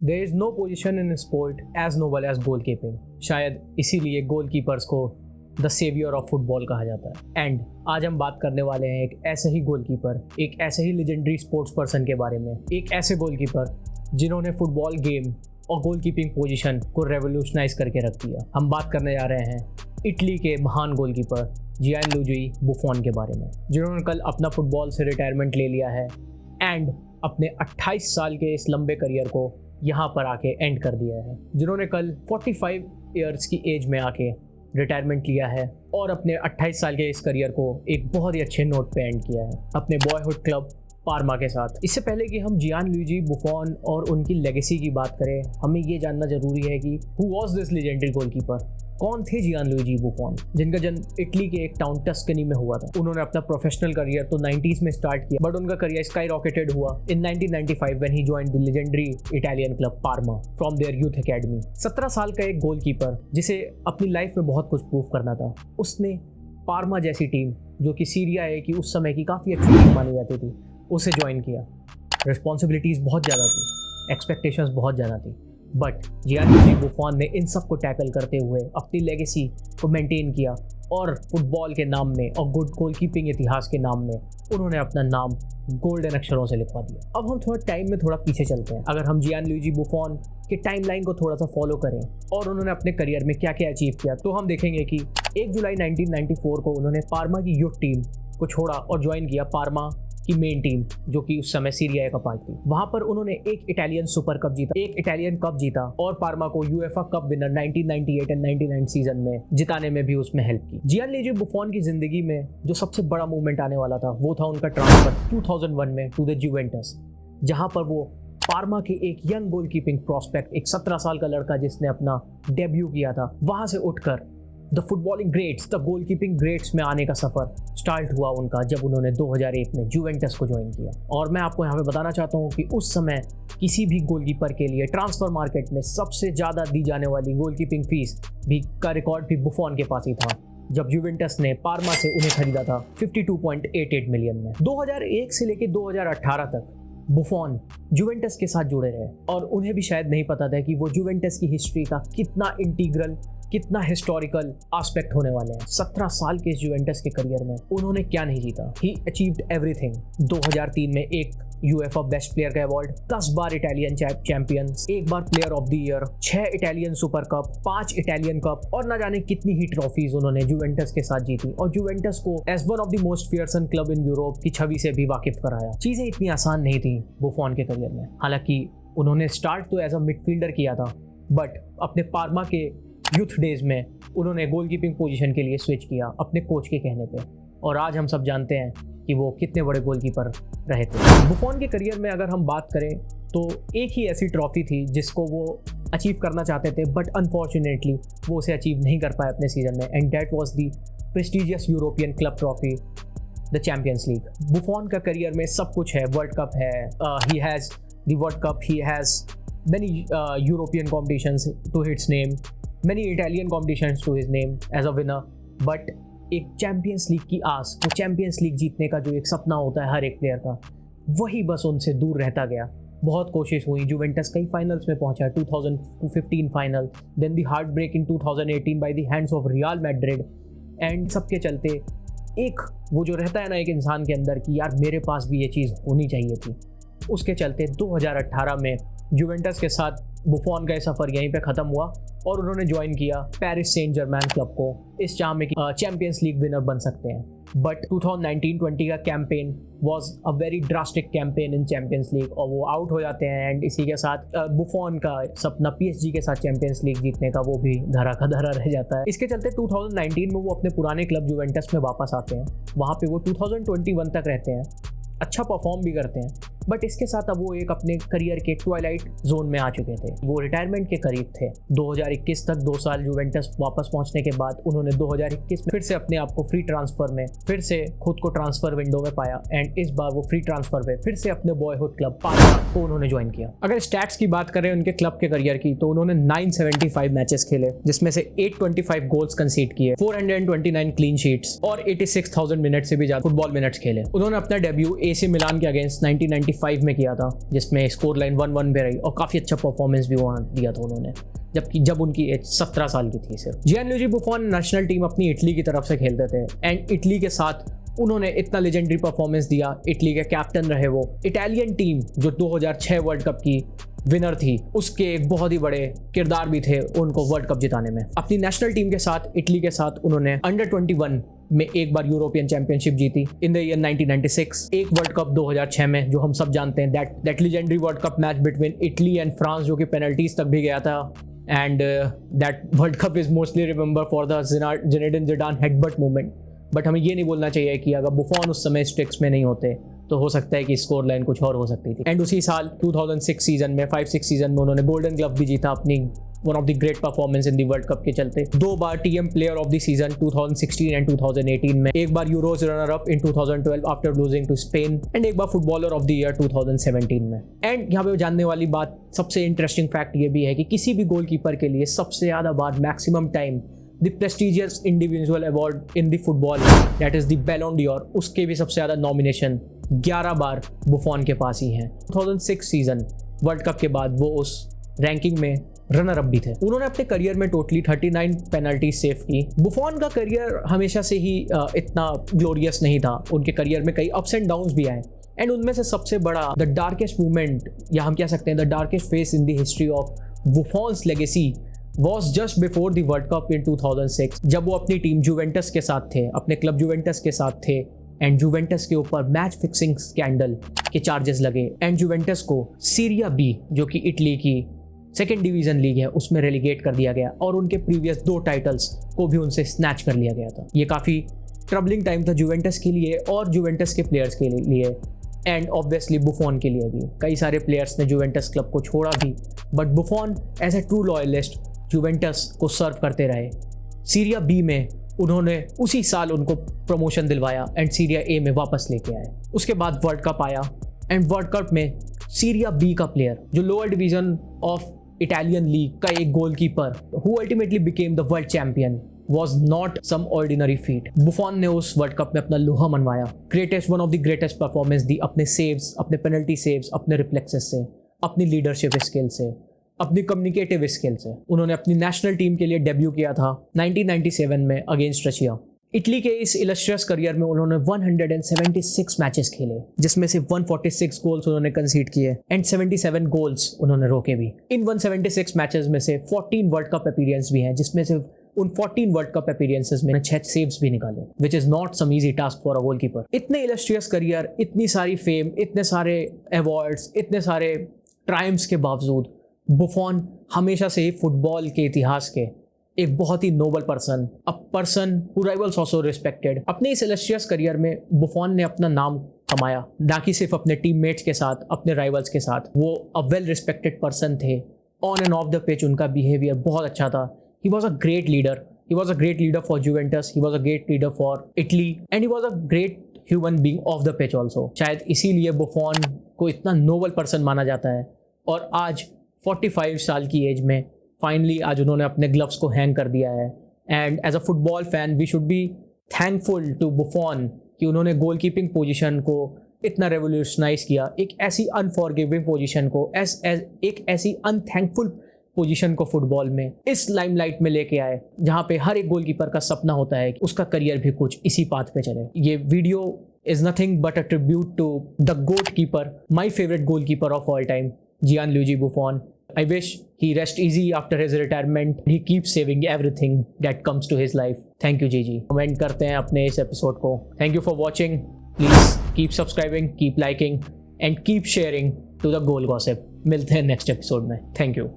There is no position in sport as noble as goalkeeping. शायद इसीलिए goalkeepers को the saviour of football कहा जाता है। एंड आज हम बात करने वाले हैं एक ऐसे ही गोलकीपर, एक ऐसे ही लेजेंडरी स्पोर्ट्स पर्सन के बारे में, एक ऐसे गोलकीपर जिन्होंने फुटबॉल गेम और गोलकीपिंग पोजीशन को रेवोल्यूशनाइज करके रख दिया। हम बात करने जा रहे हैं इटली के महान गोलकीपर जियानलुइजी बुफॉन के बारे में, जिन्होंने कल अपना फुटबॉल से रिटायरमेंट ले लिया है एंड अपने 28 साल के इस लंबे करियर को यहाँ पर आके एंड कर दिया है। जिन्होंने कल 45 ईयर्स की एज में आके रिटायरमेंट लिया है और अपने 28 साल के इस करियर को एक बहुत ही अच्छे नोट पे एंड किया है अपने बॉयहुड क्लब पार्मा के साथ। इससे पहले कि हम जियानलुइजी बुफॉन और उनकी लेगेसी की बात करें, हमें ये जानना जरूरी है कि who was this legendary goalkeeper, कौन थे जियानलुइजी बुफॉन, जिनका जन्म इटली के एक टाउन टस्कनी में हुआ था। उन्होंने अपना प्रोफेशनल करियर तो 90s में स्टार्ट किया, बट उनका करियर स्काई रॉकेटेड हुआ in 1995 when he joined the legendary Italian club Parma from their youth academy. 17 साल का एक गोलकीपर जिसे अपनी लाइफ में बहुत कुछ प्रूव करना था, उसने पार्मा जैसी टीम, जो कि सीरिया ए की उस समय की काफ़ी अच्छी टीम मानी जाती थी, उसे ज्वाइन किया। रिस्पॉन्सिबिलिटीज़ बहुत ज़्यादा थी, एक्सपेक्टेशंस बहुत ज़्यादा थी, बट जियानलुइजी बुफॉन ने इन सब को टैकल करते हुए अपनी लेगेसी को मेंटेन किया और फुटबॉल के नाम में और गुड गोलकीपिंग इतिहास के नाम में उन्होंने अपना नाम गोल्डन अक्षरों से लिखवा दिया। अब हम थोड़ा टाइम में थोड़ा पीछे चलते हैं। अगर हम जियानलुइजी बुफॉन के टाइमलाइन को थोड़ा सा फॉलो करें और उन्होंने अपने करियर में क्या क्या अचीव किया, तो हम देखेंगे कि 1 जुलाई 1994 को उन्होंने पार्मा की यूथ टीम को छोड़ा और ज्वाइन किया पार्मा की मेन टीम, जो कि उस समय सीरिया का पार्ट थी। वहां पर उन्होंने एक इटालियन सुपर कप जीता, एक इटालियन कप जीता और पार्मा को UEFA cup winner 1998 and 99 season में जिताने में भी उसमें हेल्प की। जियानलुइजी बुफॉन की जिंदगी में जो सबसे बड़ा मूवमेंट आने वाला था वो था उनका ट्रांसफर 2001 में टू द जुवेंटस, जहां पर वो पार्मा के एक यंग गोलकीपिंग प्रोस्पेक्ट, एक 17 साल का लड़का जिसने अपना डेब्यू किया था, वहां से उठकर the footballing greats, the goalkeeping greats में आने का सफ़र स्टार्ट हुआ उनका जब उन्होंने 2001 में जुवेंटस को ज्वाइन किया। और मैं आपको यहाँ पे बताना चाहता हूँ कि उस समय किसी भी गोलकीपर के लिए ट्रांसफर मार्केट में सबसे ज़्यादा दी जाने वाली गोलकीपिंग फीस भी का रिकॉर्ड भी बुफॉन के पास ही था, जब जुवेंटस ने पार्मा से उन्हें खरीदा था 52.88 मिलियन में। 2001 से लेकर 2018 तक बुफॉन जुवेंटस के साथ जुड़े रहे और उन्हें भी शायद नहीं पता था कि वो जुवेंटस की हिस्ट्री का कितना इंटीग्रल, कितना हिस्टोरिकल एस्पेक्ट होने वाले हैं। 17 साल के इस जुवेंटस के करियर में उन्होंने क्या नहीं जीता। ही अचीव्ड एवरीथिंग। 2003 में एक यूएफए बेस्ट प्लेयर का award, 10 bar Italian champions, 1 bar player of the year, 6 Italian super cup, 5 Italian cup और न जाने कितनी ही ट्रॉफीज उन्होंने जुवेंटस के साथ जीती और जुवेंटस को as one of the most fearsome club in Europe की छवि से भी वाकिफ कराया। चीजें इतनी आसान नहीं थी बुफॉन के करियर में। हालांकि उन्होंने स्टार्ट तो एज अ मिडफील्डर किया था, बट अपने पार्मा के यूथ डेज में उन्होंने गोलकीपिंग पोजीशन के लिए स्विच किया अपने कोच के कहने पे, और आज हम सब जानते हैं कि वो कितने बड़े गोलकीपर रहे थे। बुफॉन के करियर में अगर हम बात करें तो एक ही ऐसी ट्रॉफी थी जिसको वो अचीव करना चाहते थे, बट अनफॉर्चुनेटली वो उसे अचीव नहीं कर पाए अपने सीजन में, and that was the prestigious European club trophy, the champions league. बुफॉन का करियर में सब कुछ है, वर्ल्ड कप है, he has the world cup, he has many European competitions to his name, many Italian competitions to his name as a winner, but एक champions league की आस, वो champions league जीतने का जो एक सपना होता है हर एक प्लेयर का, वही बस उनसे दूर रहता गया। बहुत कोशिश हुई, जुवेंटस कई फाइनल्स में पहुंचा, 2015 final, then the heartbreak in 2018 by the hands of Real Madrid, and सबके चलते एक वो जो रहता है ना एक इंसान के अंदर कि यार मेरे पास भी ये चीज़ होनी चाहिए थी, उसके चलते 2018 में जुवेंटस के साथ बुफॉन का सफ़र यहीं पे ख़त्म हुआ और उन्होंने ज्वाइन किया पेरिस सेंट जर्मैन क्लब को, इस चाह में कि चैंपियंस लीग विनर बन सकते हैं। बट 2019-20 का campaign was a very drastic campaign in champions league और वो आउट हो जाते हैं, एंड इसी के साथ बुफॉन का सपना पीएसजी के साथ चैंपियंस लीग जीतने का वो भी धरा का धरा रह जाता है। इसके चलते 2019 में वो अपने पुराने क्लब जुवेंटस में वापस आते हैं, वहाँ पे वो 2021 तक रहते हैं, अच्छा परफॉर्म भी करते हैं, बट इसके साथ अब वो एक अपने करियर के ट्वाइलाइट जोन में आ चुके थे, वो रिटायरमेंट के करीब थे। 2021 तक 2 साल जुवेंटस वापस पहुंचने के बाद उन्होंने 2021 में फिर से अपने आप को फ्री ट्रांसफर में फिर से खुद को ट्रांसफर विंडो में पाया, एंड इस बार वो फ्री ट्रांसफर में फिर से अपने बॉयहुड क्लब पार्मा को उन्होंने ज्वाइन किया। अगर स्टैट्स की बात करें उनके क्लब के करियर की, तो उन्होंने 975 मैचेस खेले, जिसमें से 825 गोल्स कंसीड किए, 429 क्लीन शीट्स और 86,000 मिनट से भी ज्यादा फुटबॉल मिनट्स खेले। उन्होंने अपना डेब्यू एसी मिलान के अगेंस्ट 1995 1995 में किया था, जिसमें स्कोर लाइन 1-1 पे रही और काफ़ी अच्छा परफॉर्मेंस भी वहाँ दिया था उन्होंने, जब उनकी एज 17 साल की थी सिर्फ। जियानलुइजी बुफॉन नेशनल टीम अपनी इटली की तरफ से खेलते थे एंड इटली के साथ उन्होंने इतना लेजेंडरी परफॉर्मेंस दिया। इटली के कैप्टन रहे वो। इटालियन टीम जो 2006 वर्ल्ड कप की विनर थी, उसके एक बहुत ही बड़े किरदार भी थे उनको वर्ल्ड कप जिताने में। अपनी नेशनल टीम के साथ, इटली के साथ, उन्होंने अंडर 21 में एक बार यूरोपियन चैंपियनशिप जीती इन द ईयर 1996। एक वर्ल्ड कप 2006 में, जो हम सब जानते हैं, that legendary world cup match between Italy and France, जो कि पेनल्टीज तक भी गया था। And that world cup is mostly remember for the Zinedine Zidane headbutt movement. But हमें ये नहीं बोलना चाहिए कि अगर बुफॉन उस समय स्ट्रिक्स में नहीं होते तो हो सकता है कि स्कोर लाइन कुछ और हो सकती थी। एंड उसी साल 2006 सीजन में, 5-6 सीजन में, उन्होंने गोल्डन ग्लव भी जीता अपनी one of the great performance in the world cup के चलते। 2 बार team player of the season 2016 and 2018 में, एक बार Euros runner up in 2012 after losing to Spain, and एक बार फुटबॉलर ऑफ द ईयर 2017 में। एंड यहाँ पे जानने वाली बात, सबसे इंटरेस्टिंग फैक्ट ये भी है कि किसी भी गोलकीपर के लिए सबसे ज़्यादा बार, maximum time, the prestigious individual award in the football, that is the Ballon d'Or, उसके भी सबसे ज़्यादा नॉमिनेशन 11 बार बुफॉन के पास ही हैं। 2006 सीजन वर्ल्ड कप के बाद वो उस रैंकिंग में रनर अप भी थे। उन्होंने अपने करियर में टोटली 39 पेनल्टी सेव की। बुफॉन का करियर हमेशा से ही इतना ग्लोरियस नहीं था। उनके करियर में कई अप्स एंड डाउन्स भी आए, एंड उनमें से सबसे बड़ा, द डार्केस्ट मूवमेंट, या हम कह सकते हैं the darkest face in the history of Buffon's legacy was just before the World Cup in 2006, जब वो अपनी टीम जुवेंटस के साथ थे, अपने क्लब जुवेंटस के साथ थे, एंड जुवेंटस के ऊपर मैच फिक्सिंग स्कैंडल के चार्जेस लगे, एंड जुवेंटस को सीरिया बी, जो कि इटली की सेकेंड डिवीजन लीग है, उसमें रेलीगेट कर दिया गया और उनके प्रीवियस 2 टाइटल्स को भी उनसे स्नैच कर लिया गया था। ये काफ़ी ट्रबलिंग टाइम था जुवेंटस के लिए और जुवेंटस के प्लेयर्स के लिए, एंड ऑब्वियसली बुफॉन के लिए भी। कई सारे प्लेयर्स ने जुवेंटस क्लब को छोड़ा भी, but Buffon as a true loyalist Juventus को सर्व करते रहे। सीरिया बी में उन्होंने उसी साल उनको प्रमोशन दिलवाया एंड सीरिया ए में वापस लेके आए। उसके बाद वर्ल्ड कप आया, एंड वर्ल्ड कप में सीरिया बी का प्लेयर, जो lower division of Italian league का एक goalkeeper who ultimately became the world champion, was not some ordinary feat. Buffon ने उस वर्ल्ड कप में अपना लोहा मनवाया। One of the greatest performance दी, अपने सेव्स, अपने पेनल्टी सेव्स, अपने रिफ्लेक्सेस से, अपनी लीडरशिप स्किल से, अपनी कम्युनिकेटिव स्किल से। उन्होंने अपनी नेशनल टीम के लिए डेब्यू किया था 1997 में अगेंस्ट रशिया। इटली के इस इलस्ट्रियस करियर में उन्होंने 176 मैचेस खेले, जिसमें से 146 गोल्स उन्होंने कंसीड किए एंड 77 गोल्स उन्होंने रोके भी। इन 176 मैचेस में से 14 वर्ल्ड कप अपीयरेंस भी हैं, जिसमें से उन 14 वर्ल्ड कप अपीयरेंसेस में 6 सेव्स भी निकाले, which is not some easy task for a goalkeeper. इतने इलस्ट्रियस करियर, इतनी सारी फेम, इतने सारे अवार्ड्स, इतने सारे ट्रायम्फ्स के बावजूद बुफॉन हमेशा से ही फुटबॉल के इतिहास के एक बहुत ही noble person, a person who rivals also respected. अपने इस इलस्ट्रियस करियर में बुफॉन ने अपना नाम कमाया, ना कि सिर्फ अपने टीममेट्स के साथ, अपने राइवल्स के साथ। वो अ वेल रिस्पेक्टेड पर्सन थे। On end of the pitch उनका बिहेवियर बहुत अच्छा था। He was a great leader. He was a great leader for Juventus. He was a great leader for Italy, and he was a great human being off the pitch also. शायद इसीलिए बुफॉन को इतना Nobel person माना जाता है। और आज 45 साल की एज में फाइनली आज उन्होंने अपने ग्लव्स को हैंग कर दिया है। And as a football fan we should be thankful to Buffon कि उन्होंने गोलकीपिंग पोजीशन को इतना रेवोल्यूशनाइज किया, एक ऐसी अनफॉरगिविंग पोजीशन को, एक ऐसी अनथैंकफुल पोजीशन को फुटबॉल में इस लाइमलाइट में लेके आए, जहां पे हर एक गोलकीपर का सपना होता है कि उसका करियर भी कुछ इसी पाथ पे चले। ये video is nothing but a tribute to the goat keeper, my favourite goalkeeper of all time, Gianluigi Buffon. I wish he rest easy after his retirement. He keeps saving everything that comes to his life. Thank you Gigi. Comment करते हैं अपने इस episode को. Thank you for watching. Please keep subscribing, keep liking and keep sharing to the Goal Gossip. मिलते हैं next episode में. Thank you.